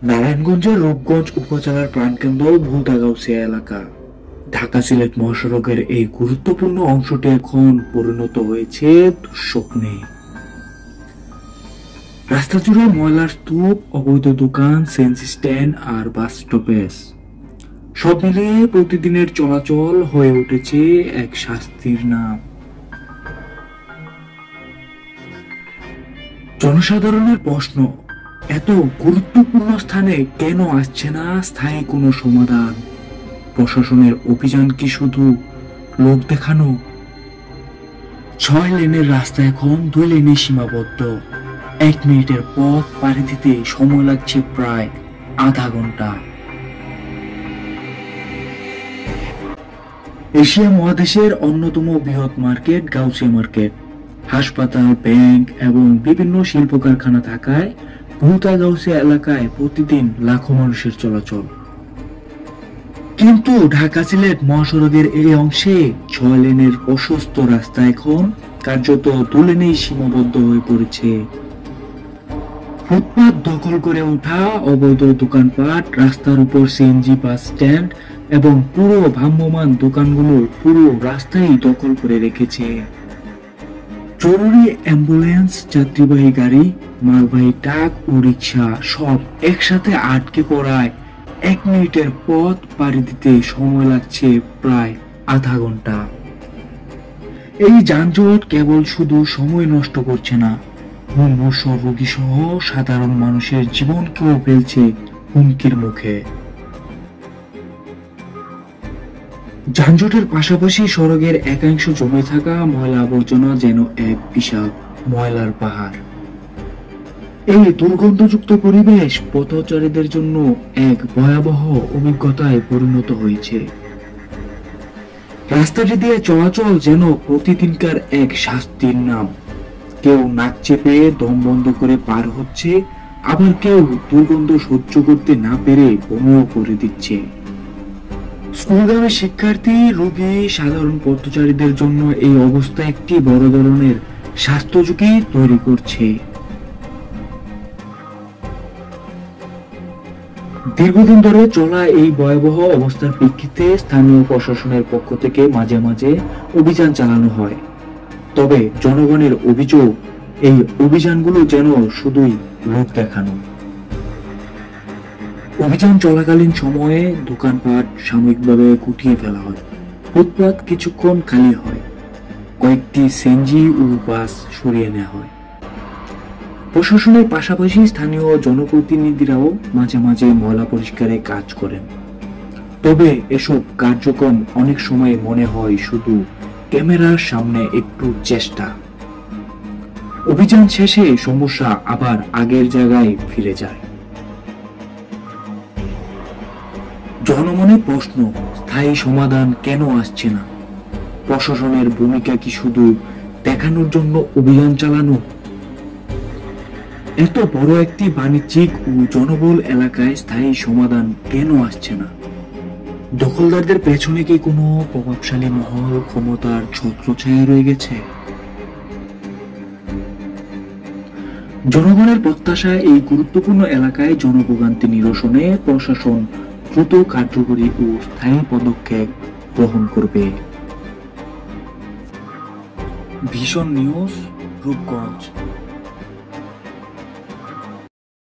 নারায়ণগঞ্জের রূপগঞ্জ উপজেলার প্রাণকেন্দ্র ভুলতা-গাউছিয়া এলাকা। ঢাকা-সিলেট মহাসড়কের এই গুরুত্বপূর্ণ অংশটি এখন পরিণত হয়েছে দুঃস্বপ্নে। রাস্তা জুড়ে ময়লার স্তূপ, অবৈধ দোকান, সিএনজি স্ট্যান্ড আর বাস স্টপেজ, সব মিলিয়ে প্রতিদিনের চলাচল হয়ে উঠেছে এক শাস্তির নাম। জনসাধারণের প্রশ্ন, এত গুরুত্বপূর্ণ স্থানে কেন আসছে না স্থায়ী কোনো সমাধান? প্রশাসনের অভিযান কি শুধু লোক দেখানো? 6 লেনের রাস্তা এখন 2 লেনে সীমাবদ্ধ। 1 মিনিটের পথ পাড়ি দিতে সময় লাগছে প্রায় আধা ঘন্টা। এশিয়া মহাদেশের অন্যতম বৃহৎ মার্কেট গাউছিয়া মার্কেট। হাসপাতাল, ব্যাংক এবং বিভিন্ন শিল্প কারখানা থাকায় ভুলতা-গাউছিয়া এলাকায় প্রতিদিন লাখো মানুষের চলাচল। কিন্তু ঢাকা-সিলেট মহাসড়কের এই অংশে 6 লেনের প্রশস্ত রাস্তা এখন কার্যত 2 লেনেই সীমাবদ্ধ হয়ে পড়েছে। ফুটপাত দখল করে ওঠা, অবৈধ দোকানপাট, রাস্তার উপর সিএনজি বাস স্ট্যান্ড এবং পুরো ভ্রাম্যমাণ দোকানগুলো পুরো রাস্তাই দখল করে রেখেছে। জরুরি অ্যাম্বুলেন্স, যাত্রীবাহী গাড়ি, মালবাহী ট্রাক ও রিক্সা সব একসাথে আটকে পড়ায় 1 মিনিটের পথ পাড়ি দিতে সময় লাগছে প্রায় আধা ঘন্টা। এই যানজট কেবল শুধু সময় নষ্ট করছে না, মুমূর্ষু রোগী সহ সাধারণ মানুষের জীবনকেও ফেলছে হুমকির মুখে। যানজটের পাশাপাশি সড়কের একাংশ জমে থাকা ময়লা আবর্জনা যেন এক বিশাল ময়লার পাহাড়। এই দুর্গন্ধযুক্ত পরিবেশ পথচারীদের জন্য এক ভয়াবহ অভিজ্ঞতায় পরিণত হয়েছে। রাস্তাটি দিয়ে চলাচল যেন প্রতিদিনকার এক শাস্তির নাম। কেউ নাক চেপে দম বন্ধ করে পার হচ্ছে, আবার কেউ দুর্গন্ধ সহ্য করতে না পেরে বমিও করে দিচ্ছে। স্কুলগামী শিক্ষার্থী, রোগী, সাধারণ পথচারীদের জন্য এই অবস্থা একটি বড় ধরনের স্বাস্থ্য ঝুঁকি তৈরি করছে। দীর্ঘদিন ধরে চলা এই ভয়াবহ অবস্থার প্রেক্ষিতে স্থানীয় প্রশাসনের পক্ষ থেকে মাঝে মাঝে অভিযান চালানো হয়। তবে জনগণের অভিযোগ, এই অভিযানগুলো যেন শুধুই লোক দেখানো। অভিযান চলাকালীন সময়ে দোকানপাট সাময়িকভাবে গুটিয়ে ফেলা হয়, ফুটপাত কিছুক্ষণ খালি হয়, কয়েকটি সিএনজি ও বাস সরিয়ে নেওয়া হয়। প্রশাসনের পাশাপাশি স্থানীয় জনপ্রতিনিধিরাও মাঝে মাঝে ময়লা পরিষ্কারে কাজ করেন। তবে এসব কার্যক্রম অনেক সময় মনে হয় শুধু ক্যামেরার সামনে একটু চেষ্টা। অভিযান শেষে সমস্যা আবার আগের জায়গায় ফিরে যায়। জনমনে প্রশ্ন, স্থায়ী সমাধান কেন আসছে না? প্রশাসনের ভূমিকা কি শুধু দেখানোর জন্য অভিযান চালানো? এত বড় একটি বাণিজ্যিক ও জনবহুল এলাকায় স্থায়ী সমাধান কেন আসছে না? দখলদারদের পেছনে কি কোনো প্রভাবশালী মহল ক্ষমতার ছত্রছায়া রয়ে গেছে? জনগণের প্রত্যাশা, এই গুরুত্বপূর্ণ এলাকায় জনভোগান্তি নিরসনে প্রশাসন দ্রুত কার্যকরী ও স্থায়ী পদক্ষেপ গ্রহণ করবে। Vision news, Rupganj.